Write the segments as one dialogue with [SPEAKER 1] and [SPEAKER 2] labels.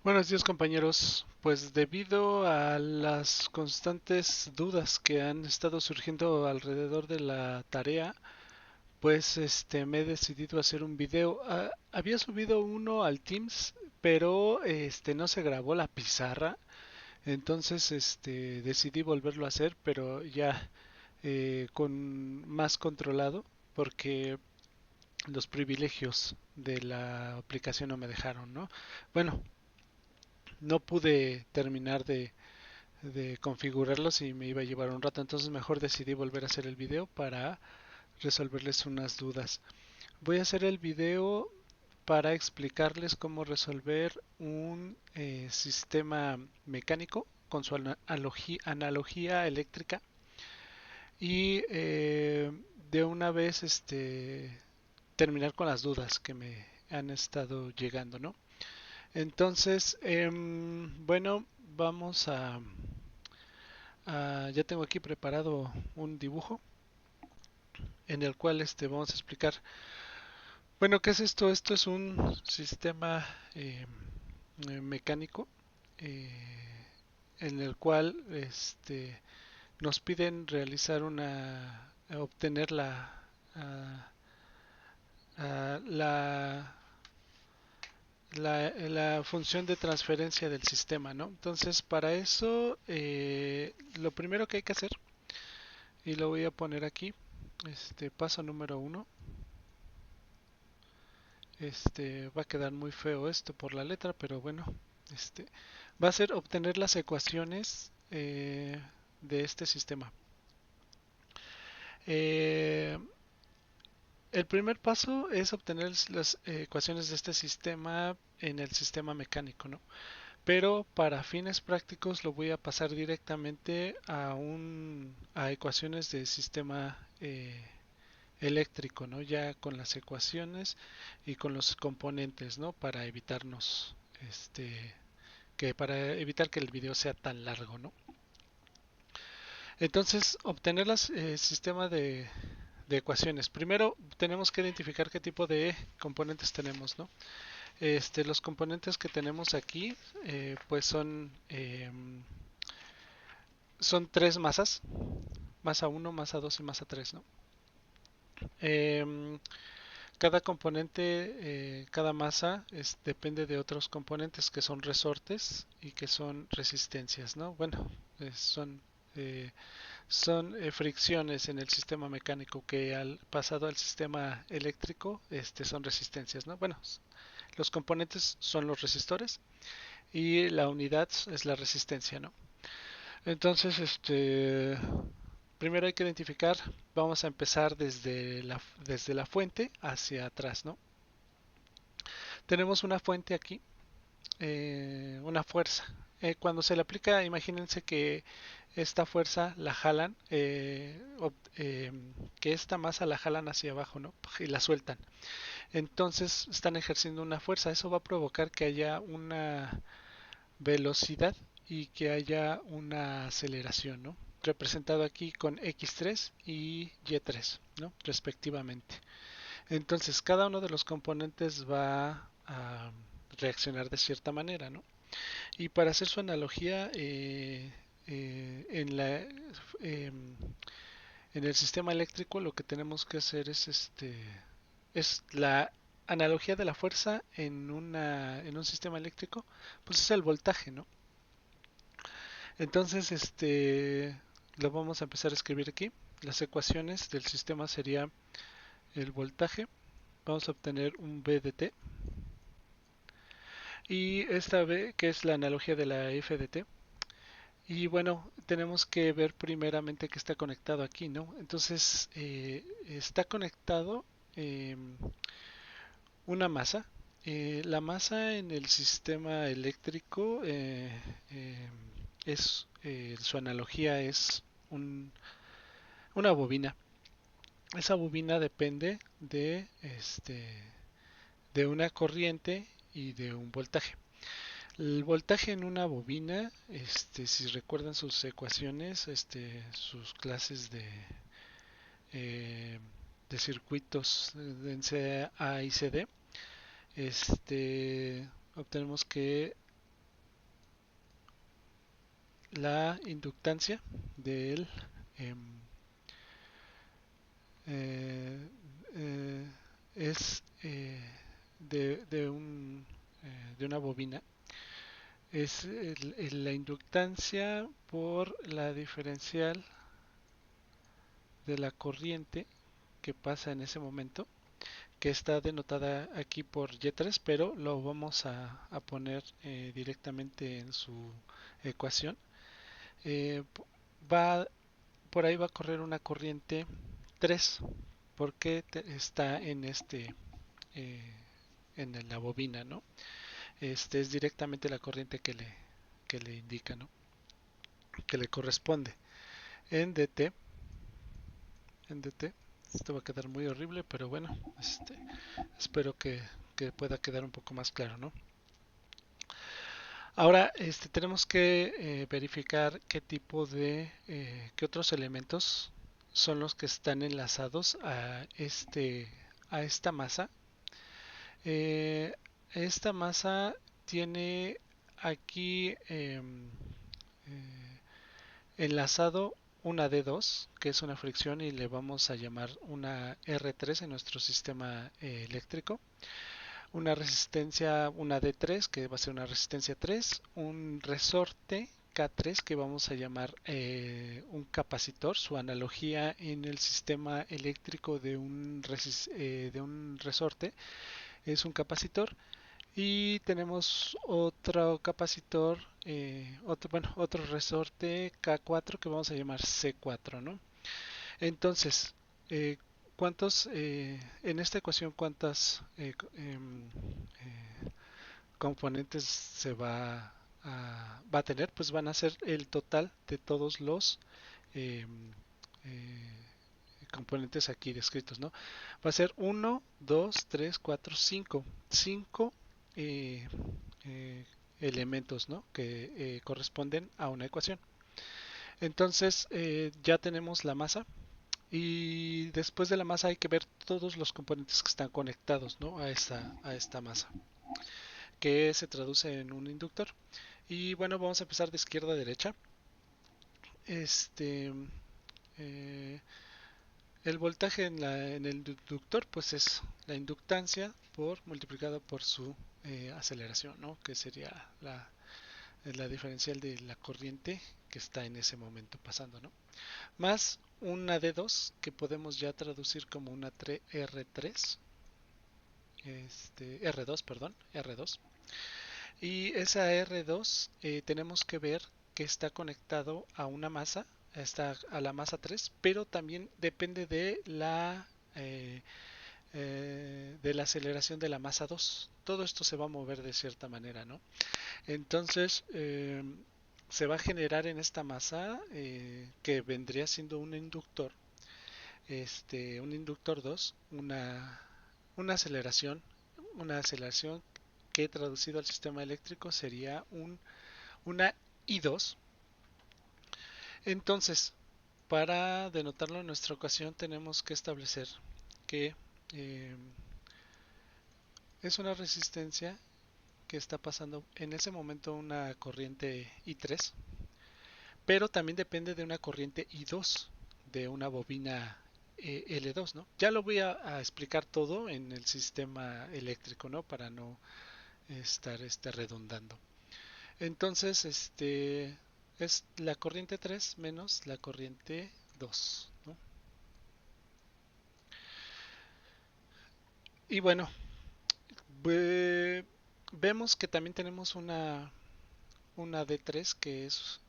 [SPEAKER 1] Buenos días, compañeros. Pues debido a las constantes dudas que han estado surgiendo alrededor de la tarea, pues me he decidido hacer un video. Había subido uno al Teams, pero no se grabó la pizarra, entonces decidí volverlo a hacer, pero ya con más controlado, porque los privilegios de la aplicación no me dejaron, ¿no? Bueno, no pude terminar de configurarlos y me iba a llevar un rato, entonces mejor decidí volver a hacer el video para resolverles unas dudas. Voy a hacer el video para explicarles cómo resolver un sistema mecánico con su analogía eléctrica y de una vez terminar con las dudas que me han estado llegando, ¿no? Entonces, bueno, vamos ya tengo aquí preparado un dibujo en el cual vamos a explicar. Bueno, ¿qué es esto? Esto es un sistema mecánico en el cual nos piden realizar obtener ah, la, la función de transferencia del sistema, ¿no? Entonces, para eso, lo primero que hay que hacer, y lo voy a poner aquí, paso número uno. Va a quedar muy feo esto por la letra, pero bueno, este va a ser obtener las ecuaciones de este sistema. Eh, el primer paso es obtener las ecuaciones de este sistema en el sistema mecánico, ¿no? Pero para fines prácticos lo voy a pasar directamente a ecuaciones de sistema eléctrico, ¿no? Ya con las ecuaciones y con los componentes, ¿no? Para evitar que el video sea tan largo, ¿no? Entonces, obtener el sistema de ecuaciones. Primero tenemos que identificar qué tipo de componentes tenemos, ¿no? Los componentes que tenemos aquí, pues son tres masas, masa uno, masa 2 y masa 3, ¿no? Eh, Cada componente, cada masa depende de otros componentes que son resortes y que son resistencias, ¿no? Bueno, eh, son fricciones en el sistema mecánico que al pasado al sistema eléctrico son resistencias, ¿no? Bueno, los componentes son los resistores y la unidad es la resistencia, ¿no? Entonces, primero hay que identificar, vamos a empezar desde la fuente hacia atrás, ¿no? Tenemos una fuente aquí, una fuerza. Cuando se le aplica, imagínense que esta fuerza la jalan, que esta masa la jalan hacia abajo, ¿no? Y la sueltan. Entonces están ejerciendo una fuerza. Eso va a provocar que haya una velocidad y que haya una aceleración, ¿no? Representado aquí con X3 y Y3, ¿no? Respectivamente. Entonces cada uno de los componentes va a reaccionar de cierta manera, ¿no? Y para hacer su analogía, en el sistema eléctrico lo que tenemos que hacer es la analogía de la fuerza en un sistema eléctrico, pues es el voltaje, ¿no? Entonces, lo vamos a empezar a escribir aquí. Las ecuaciones del sistema sería el voltaje. Vamos a obtener un V de T. Y esta V, que es la analogía de la F de T. Y bueno, tenemos que ver primeramente que está conectado aquí, ¿no? Entonces, está conectado eh, una masa. La masa en el sistema eléctrico eh, su analogía es una bobina. Esa bobina depende de una corriente y de un voltaje. El voltaje en una bobina, si recuerdan sus ecuaciones, sus clases eh, de circuitos en C A y CD, obtenemos que la inductancia del em, eh, eh, es de una bobina. Es la inductancia por la diferencial de la corriente que pasa en ese momento, que está denotada aquí por Y3, pero lo vamos a poner directamente en su ecuación. Eh, va por ahí va a correr una corriente 3 porque está en eh, en la bobina, ¿no? Este es directamente la corriente que le indica, ¿no? Que le corresponde en DT, en DT. Esto va a quedar muy horrible, pero bueno, espero que pueda quedar un poco más claro, ¿no? Ahora, tenemos que verificar qué tipo qué otros elementos son los que están enlazados a esta masa. Eh, esta masa tiene aquí enlazado una D2, que es una fricción y le vamos a llamar una R3 en nuestro sistema eléctrico. Una resistencia, una D3, que va a ser una resistencia 3, un resorte K3 que vamos a llamar un capacitor, su analogía en el sistema eléctrico de un resorte es un capacitor, y tenemos otro capacitor, otro resorte K4 que vamos a llamar C4, ¿no? Entonces, eh, en esta ecuación, cuántas componentes va a tener? Pues van a ser el total de todos los eh, eh, componentes aquí descritos, ¿no? Va a ser uno 2 3 4 5 5 eh, eh, elementos, ¿no? Que corresponden a una ecuación. Entonces ya tenemos la masa, y después de la masa hay que ver todos los componentes que están conectados, ¿no? A esta masa, que se traduce en un inductor. Y bueno, vamos a empezar de izquierda a derecha. Este, eh, el voltaje en el inductor, pues es la inductancia multiplicado por su aceleración, ¿no? Que sería la diferencial de la corriente que está en ese momento pasando, ¿no? Más una D2 que podemos ya traducir como una R3, R2, perdón, R2. Y esa R2 tenemos que ver que está conectado a una masa, está a la masa 3, pero también depende eh, de la aceleración de la masa 2. Todo esto se va a mover de cierta manera, ¿no? Entonces, se va a generar en esta masa, que vendría siendo un inductor 2, una aceleración que traducido al sistema eléctrico sería una I2. Entonces, para denotarlo en nuestra ocasión tenemos que establecer que eh, es una resistencia que está pasando en ese momento una corriente I3, pero también depende de una corriente I2 de una bobina L2, ¿no? Ya lo voy a explicar todo en el sistema eléctrico, ¿no? Para no estar redundando. Entonces, es la corriente 3 menos la corriente 2, ¿no? Y bueno, vemos que también tenemos una D3 que es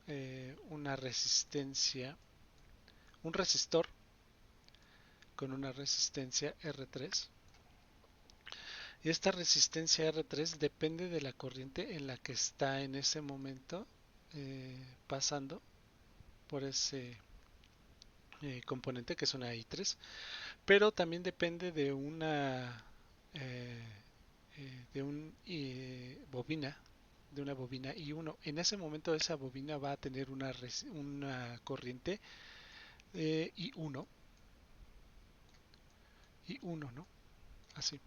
[SPEAKER 1] una resistencia, un resistor con una resistencia R3. Y esta resistencia R3 depende de la corriente en la que está en ese momento pasando por ese componente que es una I3, pero también depende de eh, bobina, de una bobina I1. En ese momento esa bobina va a tener una corriente I1, I1, ¿no? Así.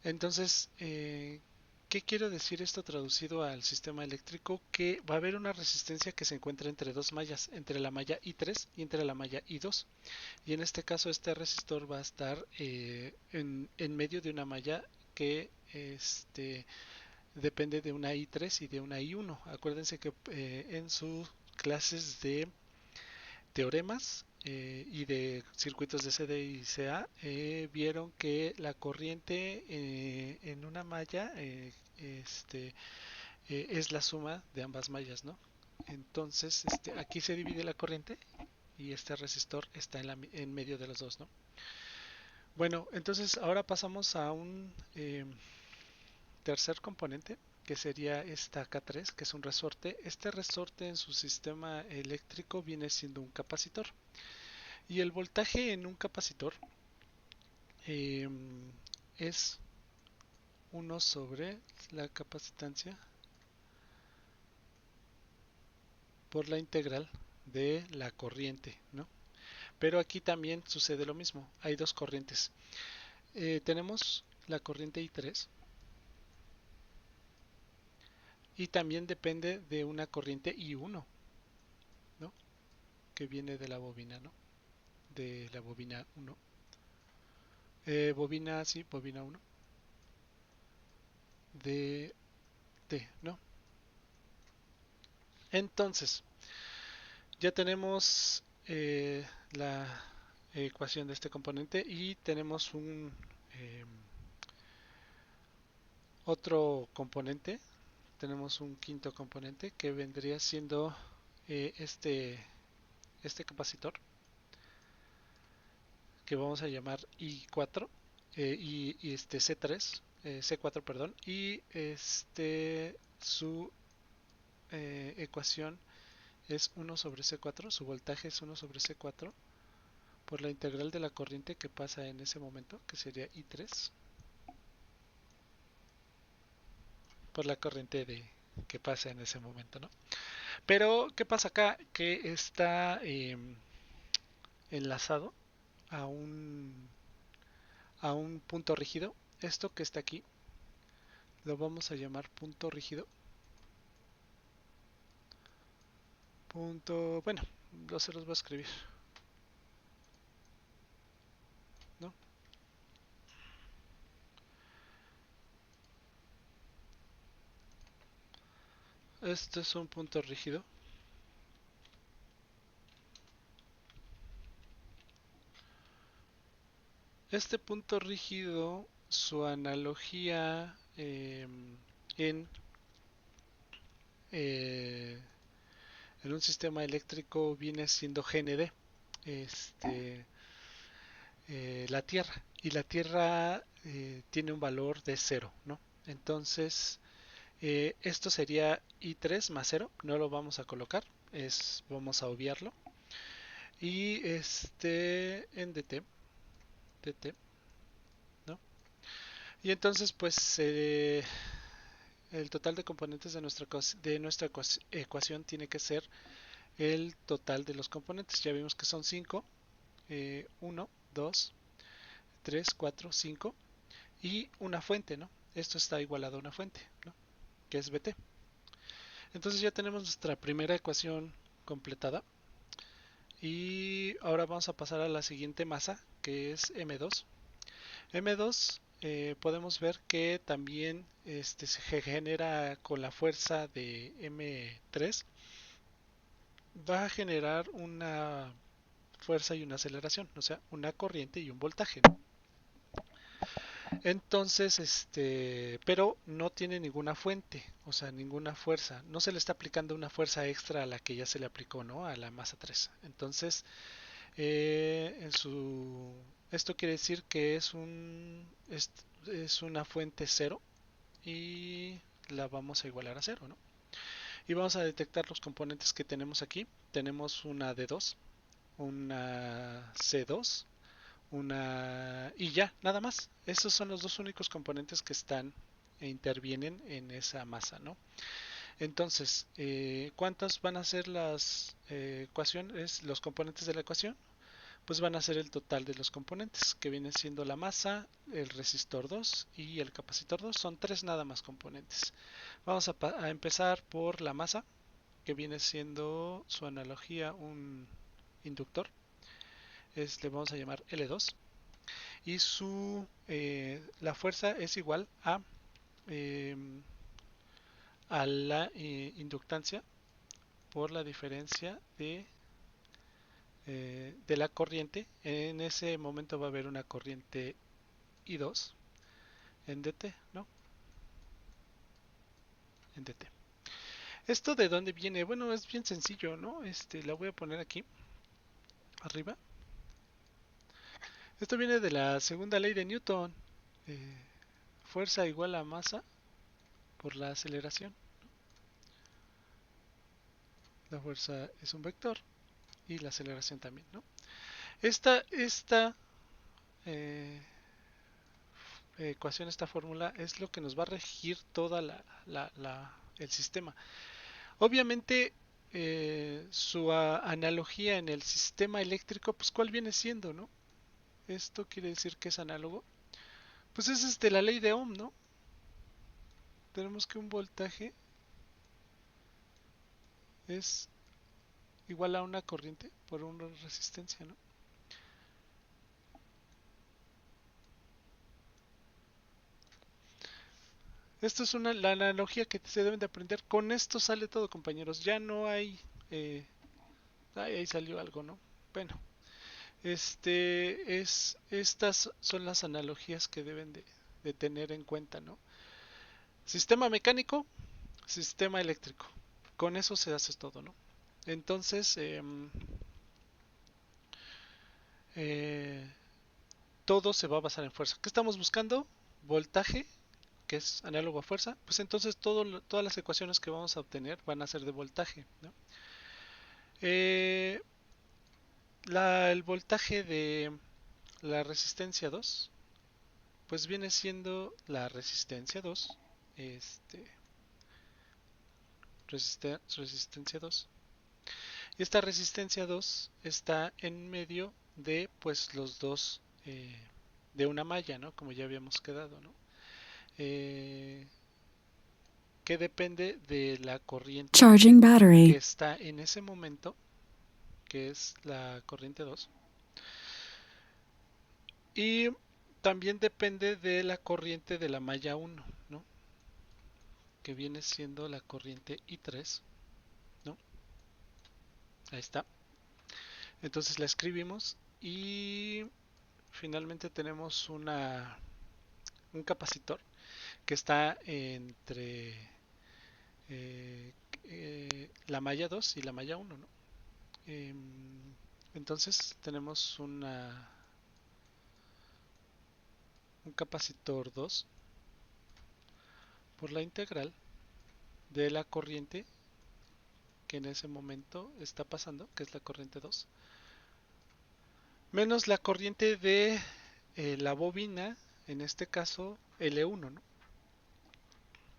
[SPEAKER 1] Entonces, ¿Qué quiero decir esto traducido al sistema eléctrico? Que va a haber una resistencia que se encuentra entre dos mallas, entre la malla I3 y entre la malla I2. Y en este caso este resistor va a estar en medio de una malla que depende de una I3 y de una I1. Acuérdense que en sus clases de teoremas y de circuitos de CD y CA vieron que la corriente en una malla es la suma de ambas mallas, ¿no? Entonces aquí se divide la corriente y este resistor está en medio de los dos, ¿no? Bueno, entonces ahora pasamos a un tercer componente que sería esta K3, que es un resorte. Este resorte en su sistema eléctrico viene siendo un capacitor. Y el voltaje en un capacitor eh, es uno sobre la capacitancia por la integral de la corriente, ¿no? Pero aquí también sucede lo mismo, hay dos corrientes. Tenemos la corriente I3 y también depende de una corriente I1, ¿no? Que viene de la bobina, ¿no? De la bobina 1. Bobina, sí, bobina 1. De T, ¿no? Entonces, ya tenemos la ecuación de este componente y tenemos un otro componente. Tenemos un quinto componente que vendría siendo eh, este, este capacitor que vamos a llamar I4 y este C3, C4, perdón, y su ecuación es 1 sobre C4, su voltaje es 1 sobre C4 por la integral de la corriente que pasa en ese momento, que sería I3, por la corriente que pasa en ese momento, ¿no? Pero, ¿qué pasa acá? Que está enlazado a a un punto rígido. Esto que está aquí lo vamos a llamar punto rígido. Punto, bueno, se los voy a escribir, ¿no? Este es un punto rígido. Este punto rígido, su analogía en, eh, en un sistema eléctrico viene siendo GND, este, la Tierra. Y la Tierra tiene un valor de cero, ¿no? Entonces, esto sería I3 más cero, no lo vamos a colocar, vamos a obviarlo. Y en DT, ¿no? Y entonces, pues, el total de componentes de nuestra ecuación tiene que ser el total de los componentes. Ya vimos que son 5, 1, 2, 3, 4, 5 y una fuente, ¿no? Esto está igualado a una fuente, ¿no? Que es BT. Entonces ya tenemos nuestra primera ecuación completada y ahora vamos a pasar a la siguiente masa que es M2. M2 podemos ver que también se genera con la fuerza de M3, va a generar una fuerza y una aceleración, o sea, una corriente y un voltaje, ¿no? Entonces, pero no tiene ninguna fuente, o sea, ninguna fuerza. No se le está aplicando una fuerza extra a la que ya se le aplicó, ¿no? A la masa 3. Entonces, esto quiere decir que es una fuente cero y la vamos a igualar a cero, ¿no? Y vamos a detectar los componentes que tenemos aquí. Tenemos una D2, una C2, una y ya, nada más. Esos son los dos únicos componentes que están e intervienen en esa masa, ¿no? Entonces, ¿cuántas van a ser las ecuaciones, los componentes de la ecuación? pues van a ser el total de los componentes, que viene siendo la masa, el resistor 2 y el capacitor 2. Son tres nada más componentes. Vamos a empezar por la masa, que viene siendo su analogía un inductor. Le vamos a llamar L2. Y la fuerza es igual eh, a la inductancia por la diferencia de la corriente. En ese momento va a haber una corriente I2 en DT, ¿no? En DT. ¿Esto de dónde viene? Bueno, es bien sencillo, ¿no? La voy a poner aquí, arriba. Esto viene de la segunda ley de Newton. Eh, Fuerza igual a masa por la aceleración. La fuerza es un vector y la aceleración también, ¿no? Esta eh, ecuación, esta fórmula es lo que nos va a regir toda el sistema. Obviamente, su analogía en el sistema eléctrico, pues ¿cuál viene siendo, no? Esto quiere decir que es análogo. Pues es la ley de Ohm, ¿no? Tenemos que un voltaje es igual a una corriente por una resistencia, ¿no? Esto es la analogía que se deben de aprender. Con esto sale todo, compañeros. Ya no hay... Eh, ahí salió algo, ¿no? Bueno, estas son las analogías que deben de tener en cuenta, ¿no? Sistema mecánico, sistema eléctrico. Con eso se hace todo, ¿no? Entonces, eh, todo se va a basar en fuerza. ¿Qué estamos buscando? Voltaje, que es análogo a fuerza. Pues entonces todas las ecuaciones que vamos a obtener van a ser de voltaje, ¿no? Eh, el voltaje de la resistencia 2 pues viene siendo la resistencia 2, este, resistencia 2. Y esta resistencia 2 está en medio de pues los dos de una malla, ¿no? Como ya habíamos quedado, ¿no? Eh, que depende de la corriente
[SPEAKER 2] Charging battery.
[SPEAKER 1] que está en ese momento, que es la corriente 2. Y también depende de la corriente de la malla 1, ¿no? Que viene siendo la corriente I3, ¿no? Ahí está. Entonces la escribimos y finalmente tenemos un capacitor que está entre la malla 2 y la malla 1, ¿no? Eh, entonces tenemos un capacitor 2 por la integral de la corriente que en ese momento está pasando, que es la corriente 2, menos la corriente de la bobina, en este caso L1, ¿no?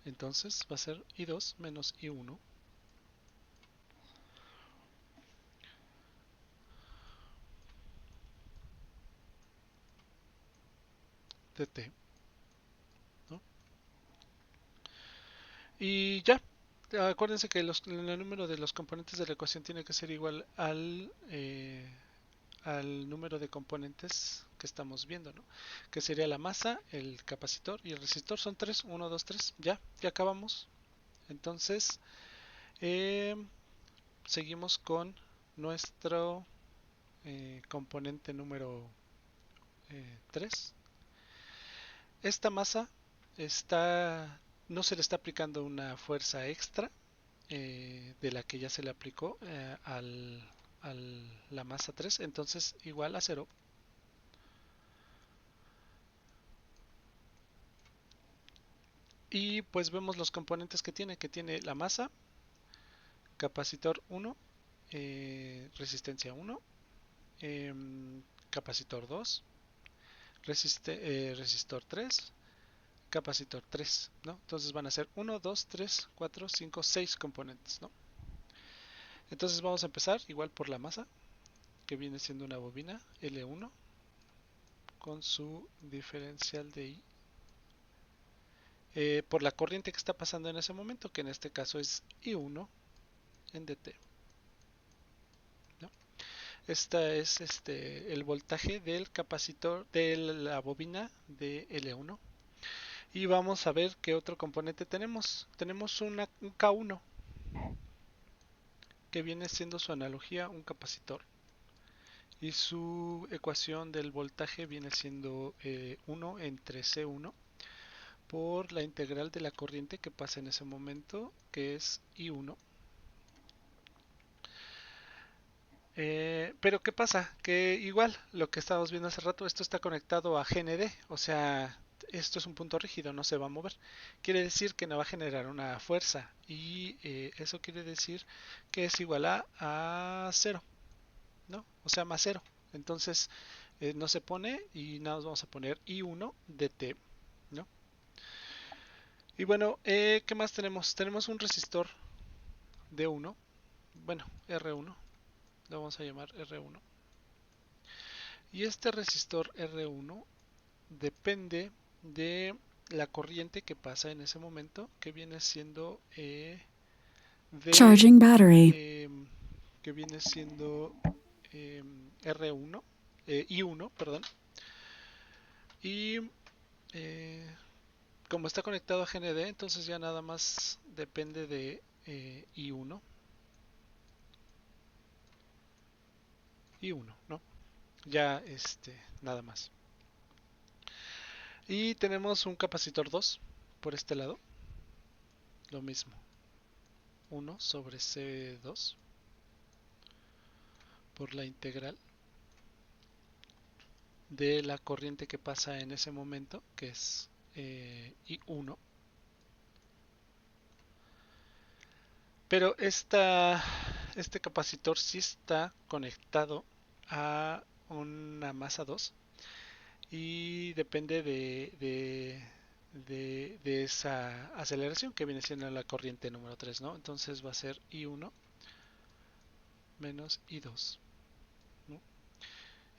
[SPEAKER 1] Entonces va a ser I2 menos I1 de T, ¿no? Y ya, acuérdense que el número de los componentes de la ecuación tiene que ser igual al número de componentes que estamos viendo, ¿no? Que sería la masa, el capacitor y el resistor. Son tres, uno, 2, 3. Ya acabamos. Entonces, eh, seguimos con nuestro componente número 3. Esta masa no se le está aplicando una fuerza extra de la que ya se le aplicó la masa 3, entonces igual a 0. Y pues vemos los componentes que tiene la masa, capacitor 1, resistencia 1, capacitor 2, resistor 3, capacitor 3, ¿no? Entonces van a ser 1, 2, 3, 4, 5, 6 componentes, ¿no? Entonces vamos a empezar igual por la masa. que viene siendo una bobina L1 con su diferencial de I por la corriente que está pasando en ese momento, que en este caso es I1 en DT, ¿no? Esta es el voltaje del capacitor de la bobina de L1. Y vamos a ver qué otro componente tenemos. Tenemos un K1 que viene siendo su analogía un capacitor. Y su ecuación del voltaje viene siendo 1 entre C1 por la integral de la corriente que pasa en ese momento, que es I1. Pero ¿qué pasa? Que igual, lo que estábamos viendo hace rato, esto está conectado a GND, o sea, esto es un punto rígido, no se va a mover. Quiere decir que no va a generar una fuerza y eso quiere decir que es igual a cero, ¿no? O sea, más cero. Entonces, no se pone y nada más vamos a poner I1 de T, ¿no? Y bueno, ¿qué más tenemos? Tenemos un resistor D1, bueno, R1, lo vamos a llamar R1. Y este resistor R1 depende de la corriente que pasa en ese momento, que viene siendo
[SPEAKER 2] Charging battery.
[SPEAKER 1] Que viene siendo R1, I1, perdón. Y como está conectado a GND, entonces ya nada más depende de I1, I1, ¿no? Ya nada más. Y tenemos un capacitor 2 por este lado, lo mismo, 1 sobre C2 por la integral de la corriente que pasa en ese momento, que es I1. Pero este capacitor sí está conectado a una masa 2 y depende de esa aceleración que viene siendo la corriente número 3, ¿no? Entonces va a ser I1 menos I2, ¿no?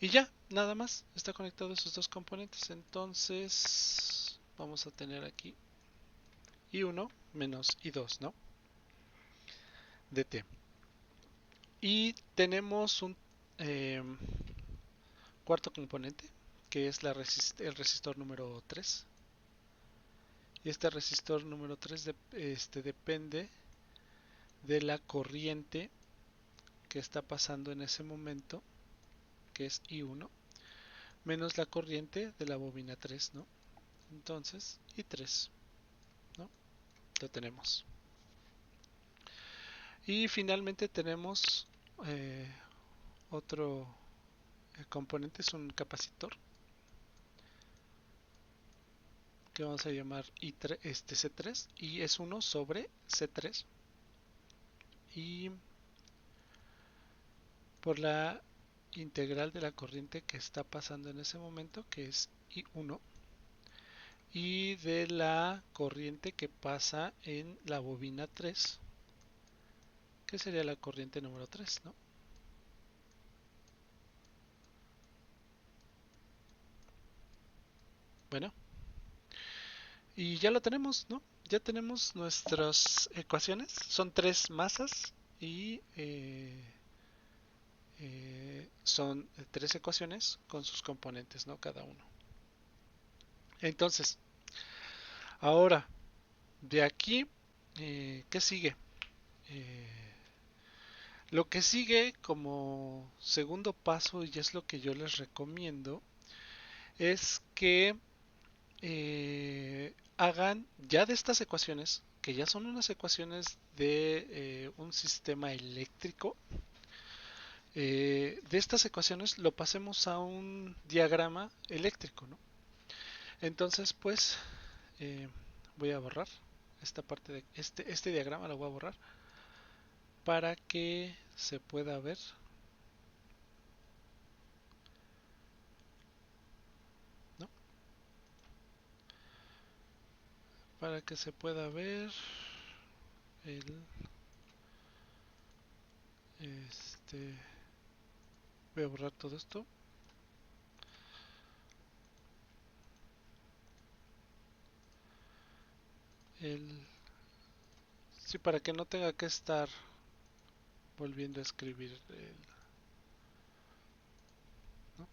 [SPEAKER 1] Y ya, nada más, está conectado esos dos componentes. Entonces vamos a tener aquí I1 menos I2, ¿no? DT. Y tenemos un eh, cuarto componente, que es el resistor número 3. Y este resistor número 3 depende de la corriente que está pasando en ese momento, que es I1, menos la corriente de la bobina 3, ¿no? Entonces, I3, ¿no? Lo tenemos. Y finalmente tenemos otro componente, es un capacitor, que vamos a llamar C3, y es 1 sobre C3. Y por la integral de la corriente que está pasando en ese momento, que es I1, y de la corriente que pasa en la bobina 3, que sería la corriente número 3, ¿no? Bueno, y ya lo tenemos, ¿no? Ya tenemos nuestras ecuaciones, son tres masas y son tres ecuaciones con sus componentes, ¿no? Cada uno. Entonces, ahora, de aquí, ¿qué sigue? Eh, lo que sigue como segundo paso, y es lo que yo les recomiendo, es que hagan ya de estas ecuaciones, que ya son unas ecuaciones de un sistema eléctrico, de estas ecuaciones lo pasemos a un diagrama eléctrico, ¿no? Entonces, pues, eh, voy a borrar esta parte de este diagrama, lo voy a borrar para que se pueda ver, ¿no? Para que se pueda ver el este Voy a borrar todo esto. El... Sí, para que no tenga que estar volviendo a escribir ¿no?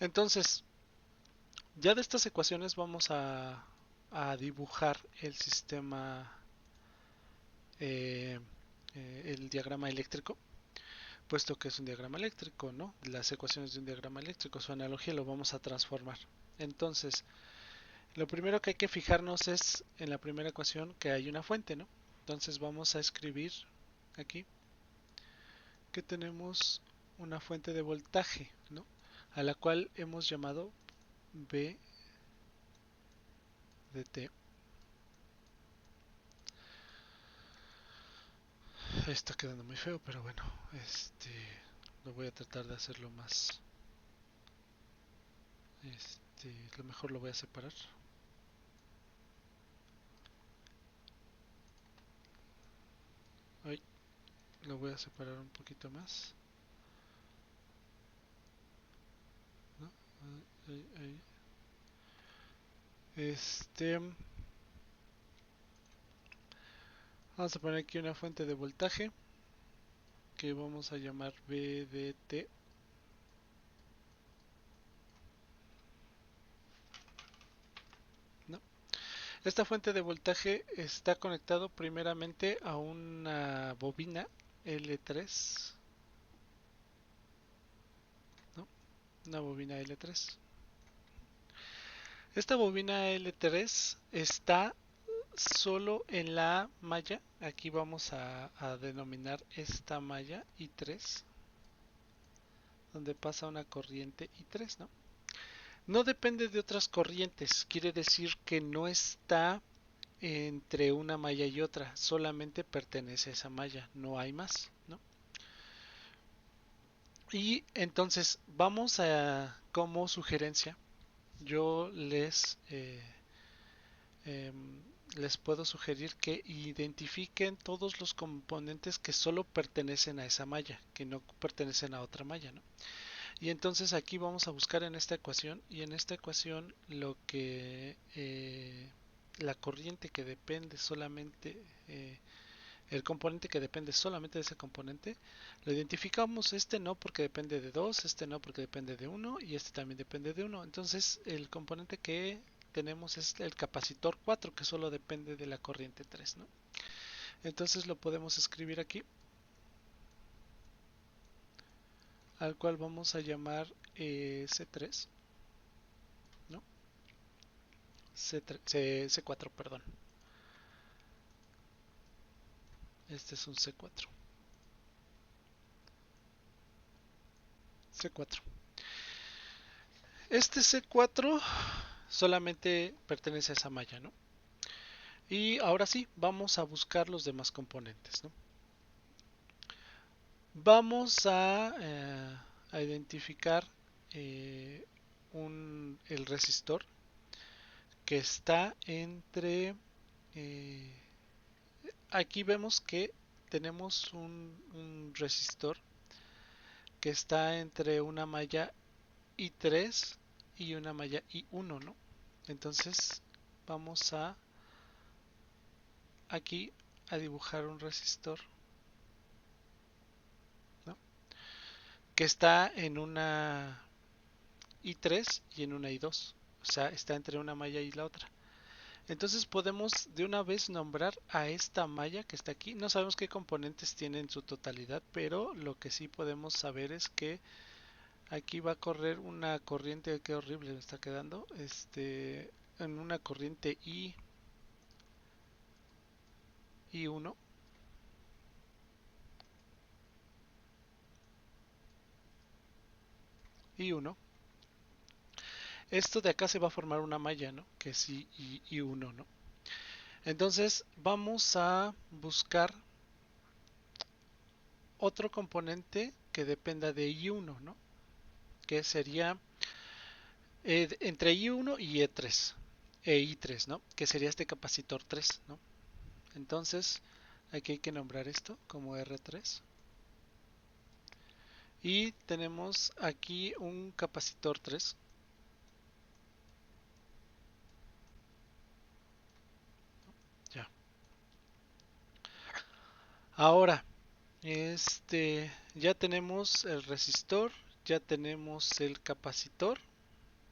[SPEAKER 1] Entonces, ya de estas ecuaciones vamos a dibujar el sistema, eh, el diagrama eléctrico, puesto que es un diagrama eléctrico, ¿no? Las ecuaciones de un diagrama eléctrico, su analogía lo vamos a transformar. Entonces, lo primero que hay que fijarnos es en la primera ecuación que hay una fuente, ¿no? Entonces vamos a escribir aquí que tenemos una fuente de voltaje, ¿no? A la cual hemos llamado B de T. Está quedando muy feo, pero bueno, lo voy a tratar de hacerlo más, lo mejor lo voy a separar. Ay, lo voy a separar un poquito más, ¿no? Ay, ay, ay. Este, vamos a poner aquí una fuente de voltaje que vamos a llamar VDT, ¿no? Esta fuente de voltaje está conectado primeramente a una bobina L3, ¿no? Una bobina L3. Esta bobina L3 está solo en la malla. Aquí vamos a denominar esta malla I3, donde pasa una corriente I3, ¿no? No depende de otras corrientes, quiere decir que no está entre una malla y otra, solamente pertenece a esa malla, no hay más, ¿no? Y entonces vamos a, como sugerencia, yo eh, les puedo sugerir que identifiquen todos los componentes que solo pertenecen a esa malla, que no pertenecen a otra malla, ¿no? Y entonces aquí vamos a buscar en esta ecuación, y en esta ecuación lo que la corriente que depende solamente, el componente que depende solamente de ese componente, lo identificamos. Este no porque depende de 2, este no porque depende de uno, y este también depende de uno. Entonces el componente que tenemos es el capacitor 4, que solo depende de la corriente 3, ¿no? Entonces lo podemos escribir aquí, al cual vamos a llamar C3, ¿no? C4, perdón. Este es un C4. C4. Este C4 solamente pertenece a esa malla, ¿no? Y ahora sí, vamos a buscar los demás componentes, ¿no? Vamos a identificar eh, el resistor que está entre... eh, aquí vemos que tenemos un resistor que está entre una malla I3 y una malla I1, ¿no? Entonces vamos a aquí a dibujar un resistor, ¿no? Que está en una I3 y en una I2, o sea, está entre una malla y la otra. Entonces podemos de una vez nombrar a esta malla que está aquí. No sabemos qué componentes tiene en su totalidad, pero lo que sí podemos saber es que aquí va a correr una corriente, qué horrible me está quedando, en una corriente I1, I1. Esto de acá se va a formar una malla, ¿no? Que es I1, ¿no? Entonces vamos a buscar otro componente que dependa de I1, ¿no? Que sería entre I1 y E3, I3, ¿no? Que sería este capacitor 3, ¿no? Entonces aquí hay que nombrar esto como R3. Y tenemos aquí un capacitor 3. Ya. Ahora, ya tenemos el resistor, ya tenemos el capacitor,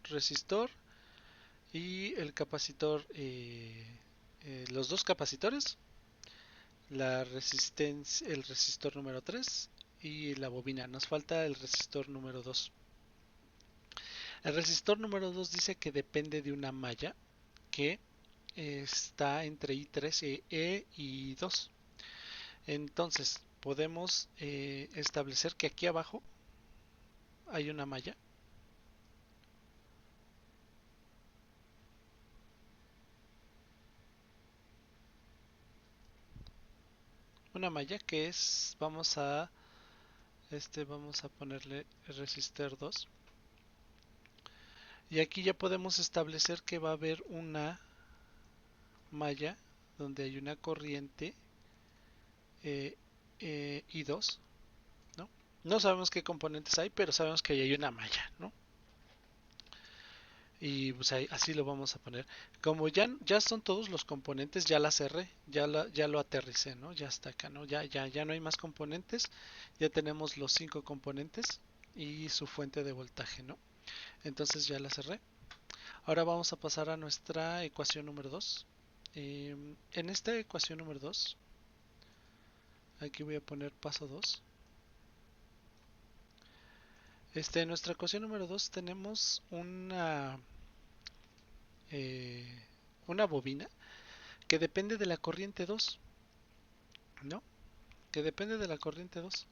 [SPEAKER 1] resistor y el capacitor, los dos capacitores, la resistencia, el resistor número 3 y la bobina. Nos falta el resistor número 2. El resistor número 2 dice que depende de una malla que está entre I3 e I2. Entonces podemos establecer que aquí abajo hay una malla que es, vamos a ponerle el resistor 2 y aquí ya podemos establecer que va a haber una malla donde hay una corriente eh, I2, ¿no? No sabemos qué componentes hay, pero sabemos que ahí hay una malla, ¿no? Y pues ahí, así lo vamos a poner. Como ya son todos los componentes, ya la cerré, ya lo aterricé, ¿no? Ya está acá, ¿no? Ya no hay más componentes, ya tenemos los 5 componentes y su fuente de voltaje, ¿no? Entonces ya la cerré. Ahora vamos a pasar a nuestra ecuación número 2. En esta ecuación número 2, aquí voy a poner paso 2. En nuestra ecuación número 2 tenemos eh, una bobina que depende de la corriente 2, ¿no? Que depende de la corriente 2.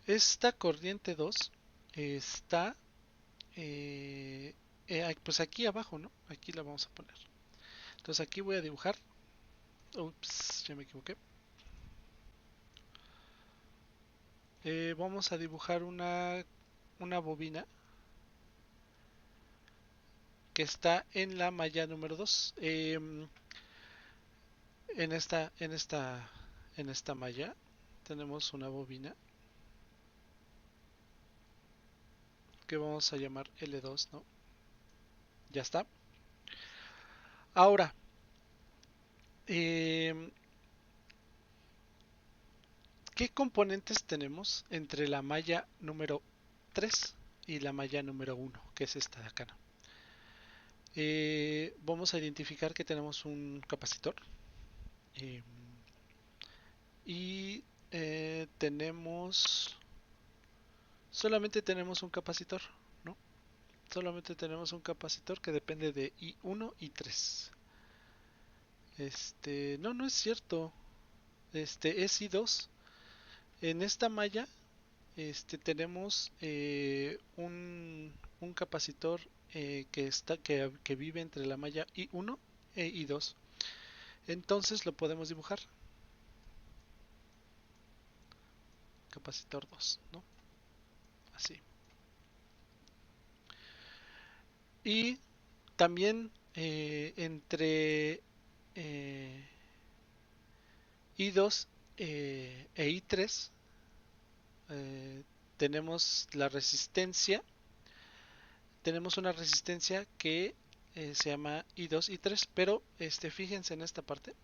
[SPEAKER 1] Esta corriente 2 está, pues aquí abajo, ¿no? Aquí la vamos a poner. Entonces aquí voy a dibujar. Ups, ya me equivoqué. Vamos a dibujar una bobina que está en la malla número 2. En esta malla tenemos una bobina que vamos a llamar L2, ¿no? Ya está. Ahora, eh, ¿qué componentes tenemos entre la malla número 3 y la malla número 1, que es esta de acá, ¿no? Vamos a identificar que tenemos un capacitor eh, y solamente tenemos un capacitor, ¿no? Solamente tenemos un capacitor que depende de I1 y 3. No es cierto. Es I2. En esta malla tenemos un capacitor que vive entre la malla I1 e I2. Entonces lo podemos dibujar. Capacitor 2, ¿no? Así. Y también entre eh, I2 e I3 eh, tenemos la resistencia. Tenemos una resistencia que se llama I2, I3, pero fíjense en esta parte.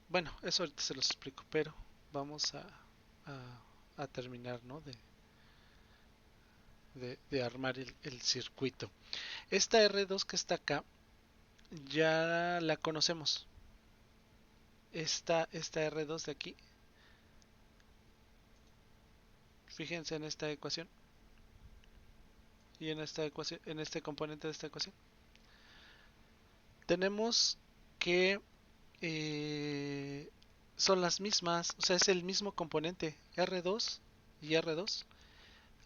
[SPEAKER 1] Bueno, eso ahorita se los explico, pero vamos a terminar, ¿no? De armar el circuito. Esta R2 que está acá, ya la conocemos. Esta R2 de aquí, fíjense en esta ecuación y en esta ecuación, en este componente de esta ecuación. Tenemos que son las mismas, o sea, es el mismo componente R2 y R2.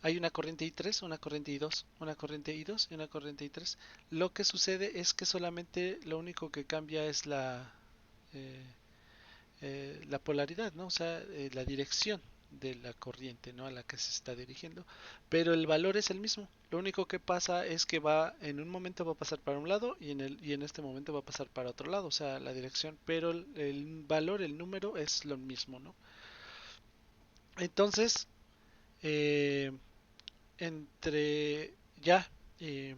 [SPEAKER 1] Hay una corriente I3, una corriente I2, una corriente I2 y una corriente I3. Lo que sucede es que solamente lo único que cambia es eh, la polaridad, ¿no? O sea, la dirección de la corriente, ¿no? A la que se está dirigiendo, pero el valor es el mismo. Lo único que pasa es que en un momento va a pasar para un lado y en este momento va a pasar para otro lado, o sea, la dirección, pero el valor, el número es lo mismo, ¿no? Entonces, eh, entre ya, eh,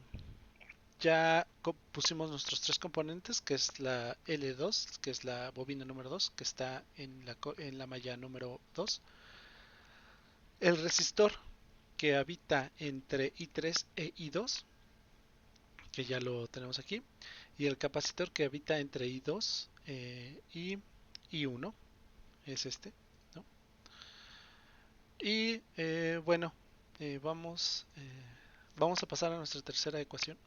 [SPEAKER 1] ya pusimos nuestros tres componentes, que es la L2, que es la bobina número 2 que está en la malla número 2, el resistor que habita entre I3 e I2, que ya lo tenemos aquí, y el capacitor que habita entre I2 y I1, es este, ¿no? Y bueno, vamos a pasar a nuestra tercera ecuación.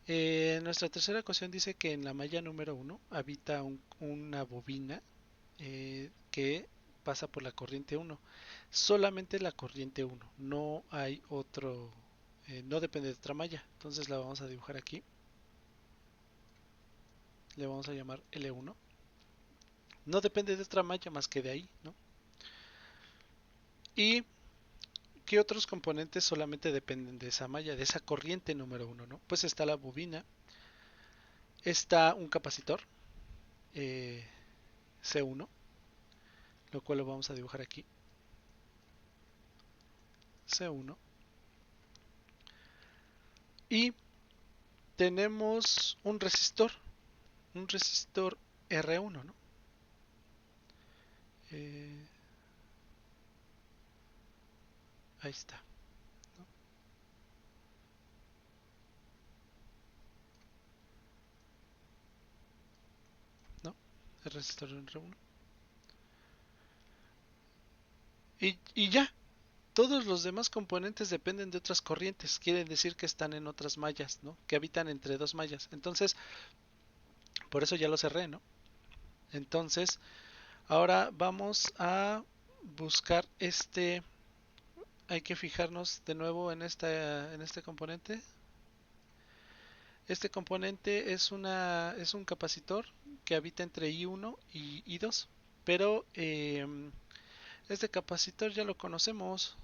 [SPEAKER 1] Nuestra tercera ecuación dice que en la malla número uno habita una bobina que pasa por la corriente uno. Solamente la corriente uno, no hay otro, no depende de otra malla. Entonces la vamos a dibujar aquí, le vamos a llamar L1. No depende de otra malla más que de ahí, ¿no? ¿Y qué otros componentes solamente dependen de esa malla, de esa corriente número uno, ¿no? Pues está la bobina, está un capacitor, eh, C1, lo cual lo vamos a dibujar aquí, C1. Y tenemos un resistor R1, ¿no? Eh, Ahí está, ¿no? ¿No? El resistor R1. Y ya, todos los demás componentes dependen de otras corrientes, quieren decir que están en otras mallas, ¿no? Que habitan entre dos mallas. Entonces, por eso ya lo cerré, ¿no? Entonces, ahora vamos a buscar hay que fijarnos de nuevo en este componente. Este componente es un capacitor que habita entre I1 y I2, pero este capacitor ya lo conocemos.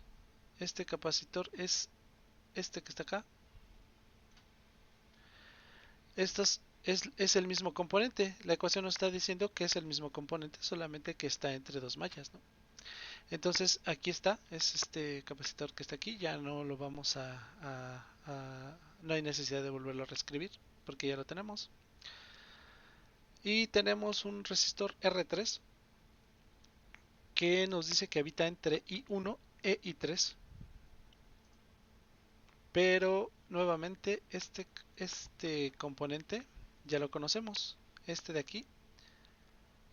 [SPEAKER 1] Este capacitor es este que está acá. Es el mismo componente. La ecuación nos está diciendo que es el mismo componente, solamente que está entre dos mallas, ¿no? Entonces aquí está, es este capacitor que está aquí. Ya no lo vamos no hay necesidad de volverlo a reescribir porque ya lo tenemos. Y tenemos un resistor R3 que nos dice que habita entre I1 e I3. Pero nuevamente este componente ya lo conocemos. Este de aquí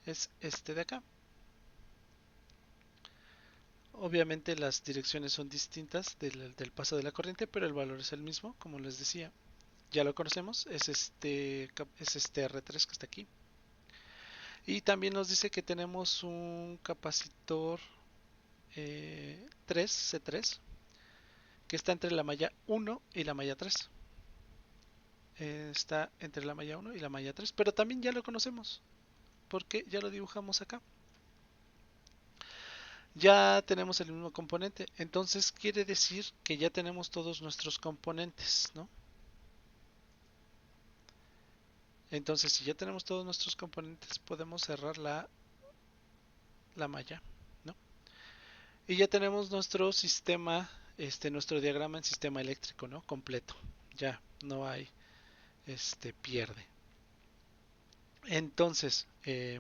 [SPEAKER 1] es este de acá. Obviamente las direcciones son distintas del paso de la corriente, pero el valor es el mismo, como les decía. Ya lo conocemos, es este R3 que está aquí. Y también nos dice que tenemos un capacitor 3, C3, que está entre la malla 1 y la malla 3. Está entre la malla 1 y la malla 3, pero también ya lo conocemos, porque ya lo dibujamos acá. Ya tenemos el mismo componente, entonces quiere decir que ya tenemos todos nuestros componentes, ¿no? Entonces, si ya tenemos todos nuestros componentes, podemos cerrar la malla, ¿no? Y ya tenemos nuestro sistema, nuestro diagrama en sistema eléctrico, ¿no? Completo. Ya no hay, pierde. Entonces, eh,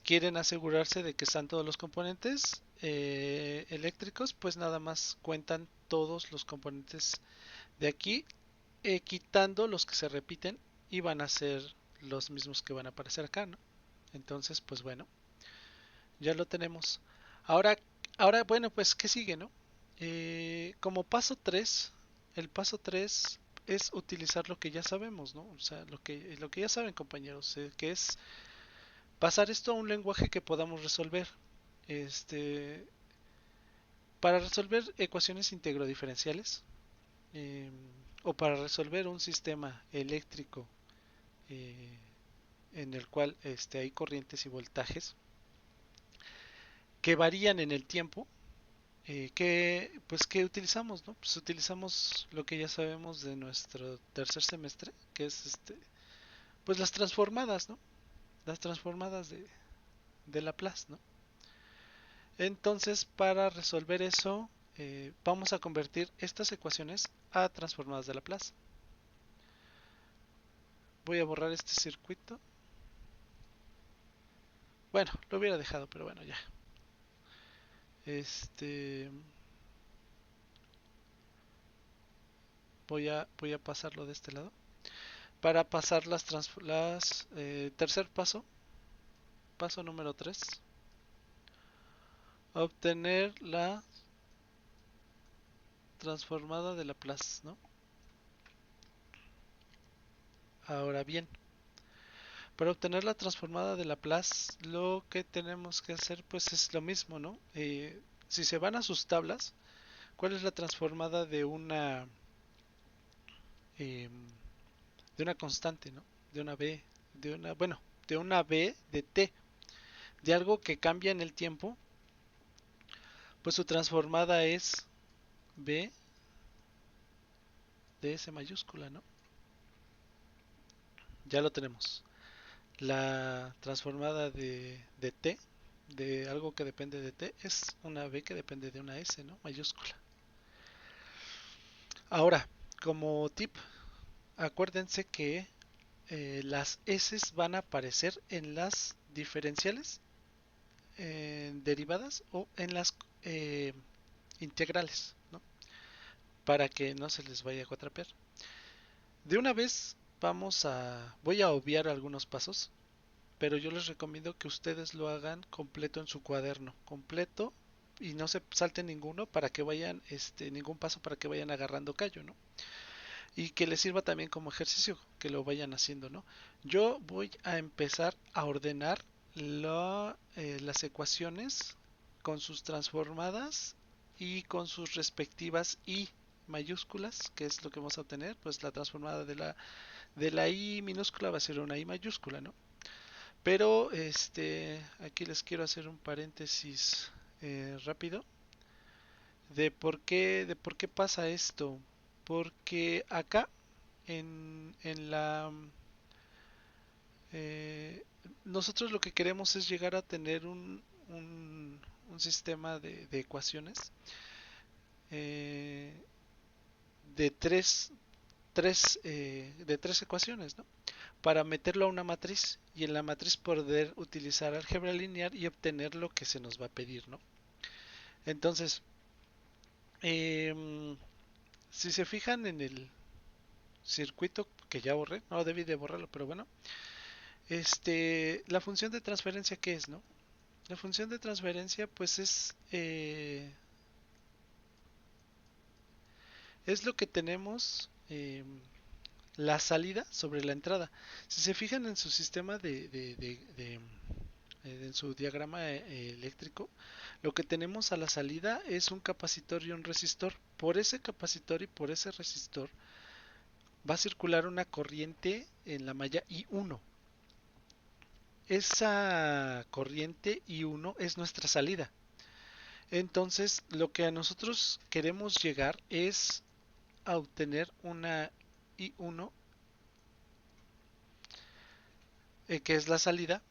[SPEAKER 1] quieren asegurarse de que están todos los componentes eléctricos, pues nada más cuentan todos los componentes de aquí, quitando los que se repiten y van a ser los mismos que van a aparecer acá, ¿no? Entonces, pues bueno, ya lo tenemos. Ahora, bueno, pues, ¿qué sigue, no? Como paso 3, el paso 3 es utilizar lo que ya sabemos, ¿no? O sea, lo que ya saben, compañeros, que es pasar esto a un lenguaje que podamos resolver. Este, para resolver ecuaciones integrodiferenciales eh, o para resolver un sistema eléctrico eh, en el cual hay corrientes y voltajes que varían en el tiempo, ¿qué utilizamos, no? Pues utilizamos lo que ya sabemos de nuestro tercer semestre, que es pues las transformadas, ¿no? las transformadas de Laplace, ¿no? Entonces, para resolver eso, vamos a convertir estas ecuaciones a transformadas de Laplace. Voy a borrar este circuito. Bueno, lo hubiera dejado, pero bueno, ya. Este, voy a pasarlo de este lado. Para pasar tercer paso, paso número 3, obtener la transformada de Laplace, ¿no? Ahora bien, para obtener la transformada de Laplace, lo que tenemos que hacer pues es lo mismo, ¿no? Si se van a sus tablas, ¿cuál es la transformada eh, de una constante, ¿no? De una b, bueno, de una b de t, de algo que cambia en el tiempo, pues su transformada es b de s mayúscula, ¿no? Ya lo tenemos. La transformada de t, de algo que depende de t, es una b que depende de una s, ¿no? Mayúscula. Ahora, como tip, acuérdense que las s van a aparecer en las diferenciales, derivadas o en las eh, integrales, ¿no? Para que no se les vaya a cuatrapear. De una vez voy a obviar algunos pasos, pero yo les recomiendo que ustedes lo hagan completo en su cuaderno, completo, y no se salten ninguno para que vayan, ningún paso para que vayan agarrando callo, ¿no? Y que les sirva también como ejercicio, que lo vayan haciendo, ¿no? Yo voy a empezar a ordenar las ecuaciones con sus transformadas y con sus respectivas y mayúsculas, que es lo que vamos a obtener, pues la transformada de la i minúscula va a ser una i mayúscula, ¿no? Pero aquí les quiero hacer un paréntesis rápido de por qué pasa esto. Porque acá en eh, nosotros lo que queremos es llegar a tener un sistema de ecuaciones eh, de tres ecuaciones, ¿no? Para meterlo a una matriz y en la matriz poder utilizar álgebra lineal y obtener lo que se nos va a pedir, ¿no? Entonces, eh, si se fijan en el circuito que ya borré, no debí de borrarlo, pero bueno, la función de transferencia, ¿qué es, no? La función de transferencia, pues es lo que tenemos, la salida sobre la entrada. Si se fijan en su sistema en su diagrama eléctrico, lo que tenemos a la salida es un capacitor y un resistor. Por ese capacitor y por ese resistor va a circular una corriente en la malla I1. Esa corriente I1 es nuestra salida. Entonces, lo que a nosotros queremos llegar es a obtener una I1, que es la salida,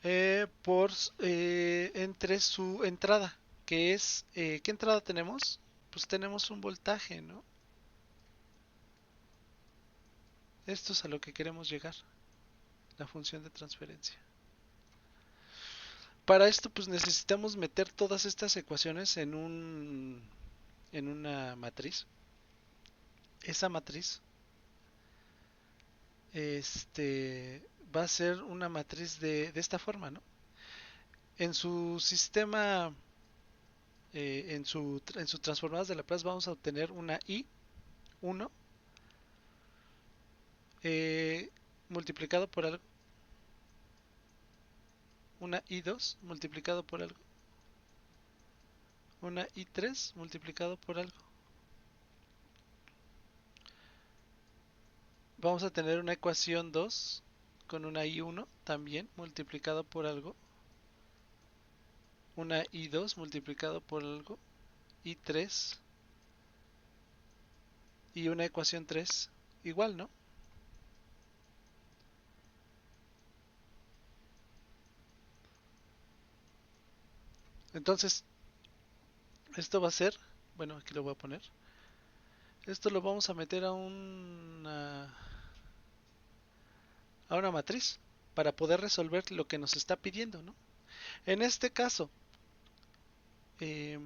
[SPEAKER 1] entre su entrada, que es, ¿qué entrada tenemos? Pues tenemos un voltaje, ¿no? Esto es a lo que queremos llegar, la función de transferencia. Para esto, pues necesitamos meter todas estas ecuaciones en una matriz. Esa matriz, va a ser una matriz de esta forma, ¿no? En su sistema, en su transformadas de Laplace vamos a obtener una I1 eh, multiplicado por algo, una I2 multiplicado por algo, una I3 multiplicado por algo. Vamos a tener una ecuación 2 con una I1 también multiplicado por algo, una I2 multiplicado por algo, I3 y una ecuación 3 igual, ¿no? Entonces, esto va a ser, bueno, aquí lo voy a poner. Esto lo vamos a meter a una matriz para poder resolver lo que nos está pidiendo, ¿no? En este caso, eh,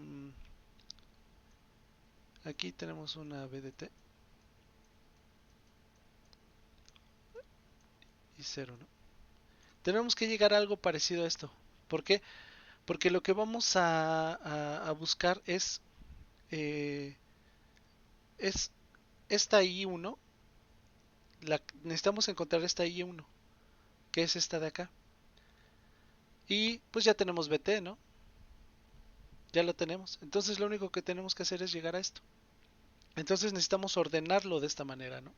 [SPEAKER 1] aquí tenemos una BDT y cero, ¿no? Tenemos que llegar a algo parecido a esto. ¿Por qué? Porque lo que vamos a buscar eh, es esta I1. Necesitamos encontrar esta I1, que es esta de acá. Y pues ya tenemos BT, ¿no? Ya lo tenemos. Entonces lo único que tenemos que hacer es llegar a esto. Entonces necesitamos ordenarlo de esta manera, ¿no?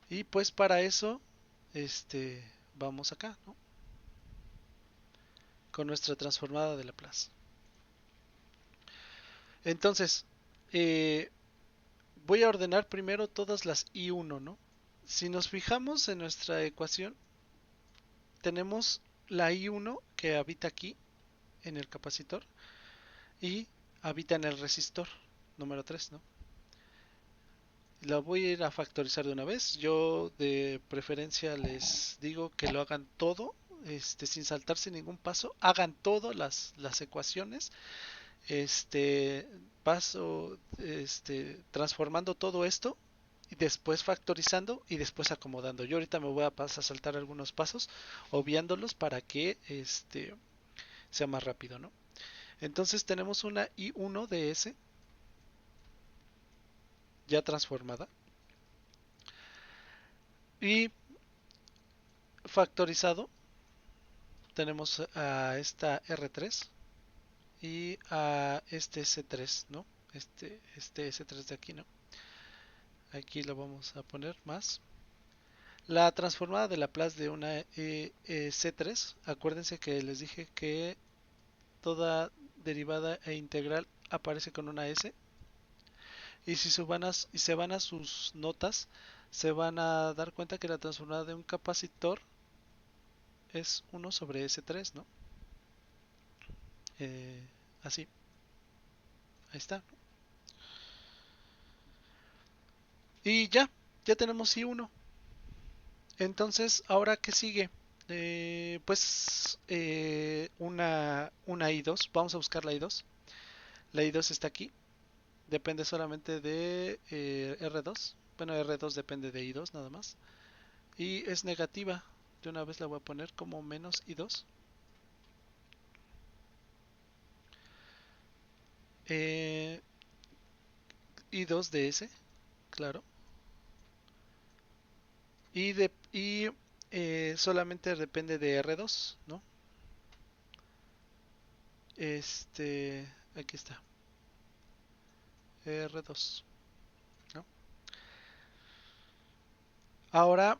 [SPEAKER 1] Y pues para eso, vamos acá, ¿no? Con nuestra transformada de Laplace. Entonces, eh, voy a ordenar primero todas las I1, ¿no? Si nos fijamos en nuestra ecuación, tenemos la I1 que habita aquí, en el capacitor, y habita en el resistor, número 3, ¿no? La voy a ir a factorizar de una vez. Yo de preferencia les digo que lo hagan todo, sin saltarse ningún paso. Hagan todo las ecuaciones. Este, paso, transformando todo esto y después factorizando y después acomodando. Yo ahorita me voy a pasar a saltar algunos pasos, obviándolos para que sea más rápido, ¿no? Entonces tenemos una I1 de S ya transformada y factorizado tenemos a esta R3 y a este S3, ¿no? Este S3 de aquí, ¿no? Aquí lo vamos a poner más. La transformada de Laplace de una C3, acuérdense que les dije que toda derivada e integral aparece con una S. Y si se van a sus notas, se van a dar cuenta que la transformada de un capacitor es 1 sobre S3, ¿no? Eh, Así, ahí está. Y ya tenemos I1. Entonces, ¿ahora qué sigue? Una I2. Vamos a buscar la I2. La I2 está aquí. Depende solamente de R2. Bueno, R2 depende de I2 nada más. Y es negativa. De una vez la voy a poner como menos I2. Eh, I2 de S, claro. Y solamente depende de R2, ¿no? Aquí está. R2, ¿no? Ahora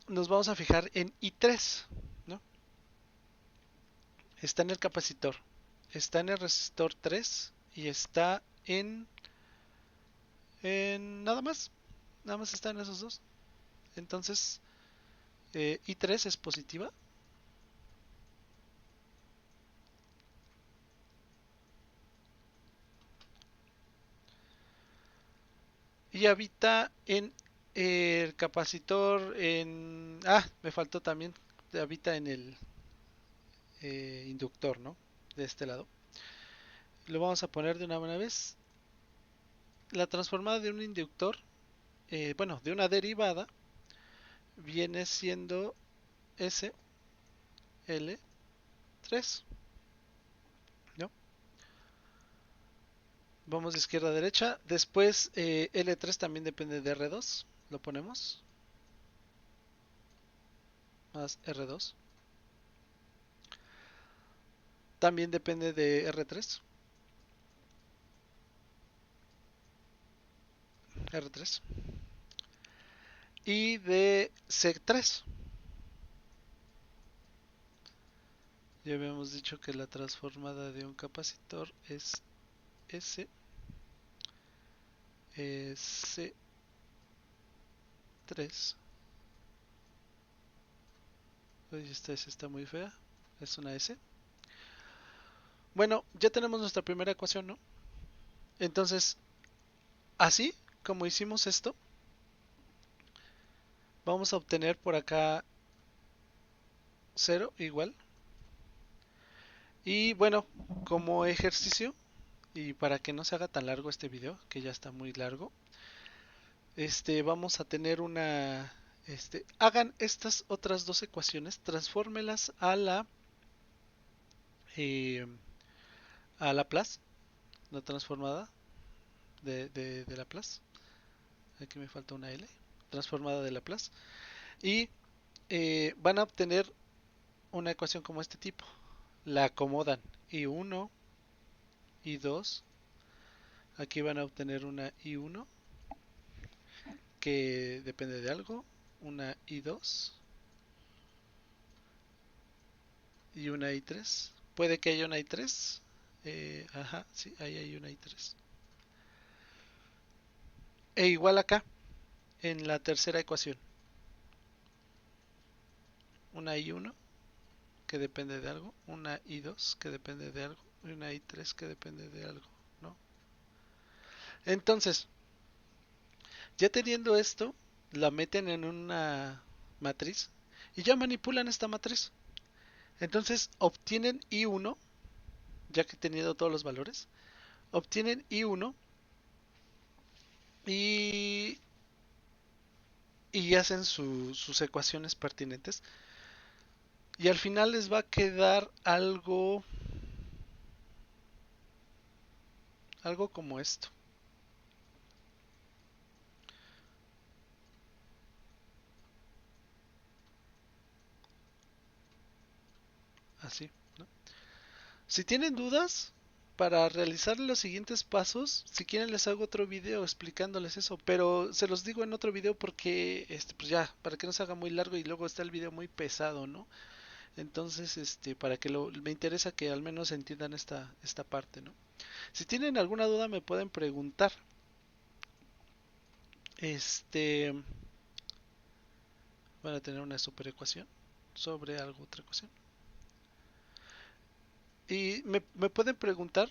[SPEAKER 1] nos vamos a fijar en I3, ¿no? Está en el capacitor, está en el resistor 3 y está en nada más está en esos dos. Entonces, I3 es positiva y habita en el capacitor me faltó también, habita en el inductor, ¿no? De este lado. Lo vamos a poner de una buena vez. La transformada de un inductor, bueno, de una derivada, viene siendo SL3, ¿no? Vamos de izquierda a derecha. Después L3 también depende de R2. Lo ponemos. Más R2. También depende de R3. R3. Y de C3. Ya habíamos dicho que la transformada de un capacitor es C3. Oye, esta S está muy fea. Es una S. bueno, ya tenemos nuestra primera ecuación, ¿no? Entonces, así como hicimos esto, vamos a obtener por acá cero igual. Y bueno, como ejercicio, y para que no se haga tan largo este video, que ya está muy largo, vamos a tener hagan estas otras dos ecuaciones, transfórmelas eh, a Laplace, la transformada de Laplace. Aquí me falta una L, transformada de Laplace. Y van a obtener una ecuación como este tipo. La acomodan I1, I2. Aquí van a obtener una I1 que depende de algo, una I2 y una I3. Puede que haya una I3. Ajá, sí, ahí hay una I3. E igual acá, en la tercera ecuación. Una I1 que depende de algo, una I2 que depende de algo y una I3 que depende de algo, ¿no? Entonces, ya teniendo esto, la meten en una matriz y ya manipulan esta matriz. Entonces, obtienen I1, ya que teniendo todos los valores, obtienen I1 y, y hacen sus ecuaciones pertinentes. Y al final les va a quedar algo como esto. Así, ¿no? Si tienen dudas para realizar los siguientes pasos, si quieren les hago otro video explicándoles eso, pero se los digo en otro video porque pues ya, para que no se haga muy largo y luego está el video muy pesado, ¿no? Entonces, para que me interesa que al menos entiendan esta parte, ¿no? Si tienen alguna duda me pueden preguntar. Este, van a tener una super ecuación sobre algo otra ecuación. Y me pueden preguntar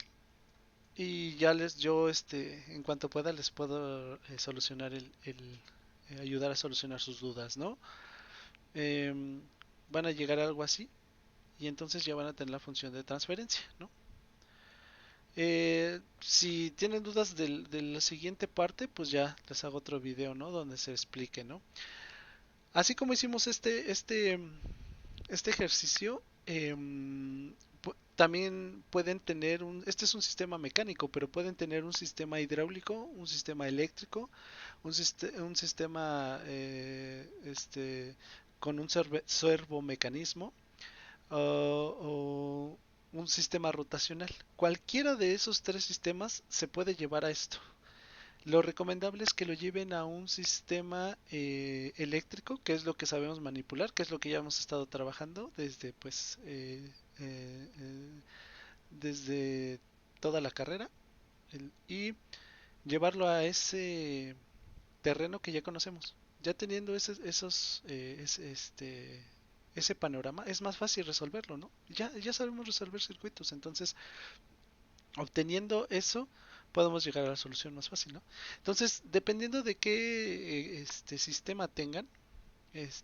[SPEAKER 1] y ya yo, en cuanto pueda, les puedo solucionar ayudar a solucionar sus dudas, ¿no? Em, Van a llegar a algo así y entonces ya van a tener la función de transferencia, ¿no? Si tienen dudas de la siguiente parte, pues ya les hago otro video, ¿no? Donde se explique, ¿no? Así como hicimos este ejercicio, también pueden tener este es un sistema mecánico, pero pueden tener un sistema hidráulico, un sistema eléctrico, un sistema con un servomecanismo o un sistema rotacional. Cualquiera de esos tres sistemas se puede llevar a esto. Lo recomendable es que lo lleven a un sistema eléctrico, que es lo que sabemos manipular, que es lo que ya hemos estado trabajando desde toda la carrera, y llevarlo a ese terreno que ya conocemos. Ya teniendo ese panorama, es más fácil resolverlo, ¿no? Ya sabemos resolver circuitos, entonces obteniendo eso podemos llegar a la solución más fácil, ¿no? Entonces, dependiendo de qué sistema tengan,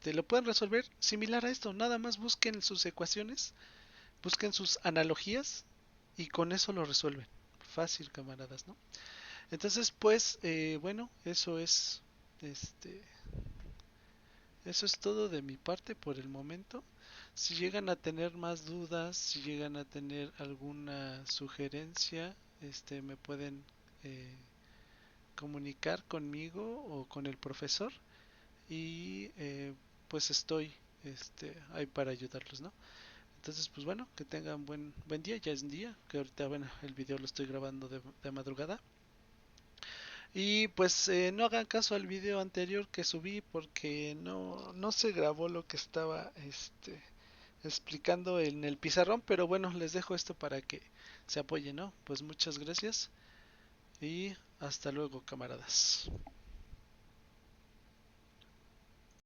[SPEAKER 1] lo pueden resolver similar a esto. Nada más busquen sus ecuaciones, busquen sus analogías y con eso lo resuelven. Fácil, camaradas, ¿no? Entonces, pues, bueno, este, eso es todo de mi parte por el momento. Si llegan a tener más dudas, si llegan a tener alguna sugerencia, me pueden eh, comunicar conmigo o con el profesor y pues estoy ahí para ayudarlos, ¿no? Entonces, pues bueno, que tengan buen día, ya es día, que ahorita, bueno, el video lo estoy grabando de madrugada. Y pues no hagan caso al video anterior que subí porque no se grabó lo que estaba explicando en el pizarrón, pero bueno, les dejo esto para que se apoyen, ¿no? Pues muchas gracias y hasta luego, camaradas.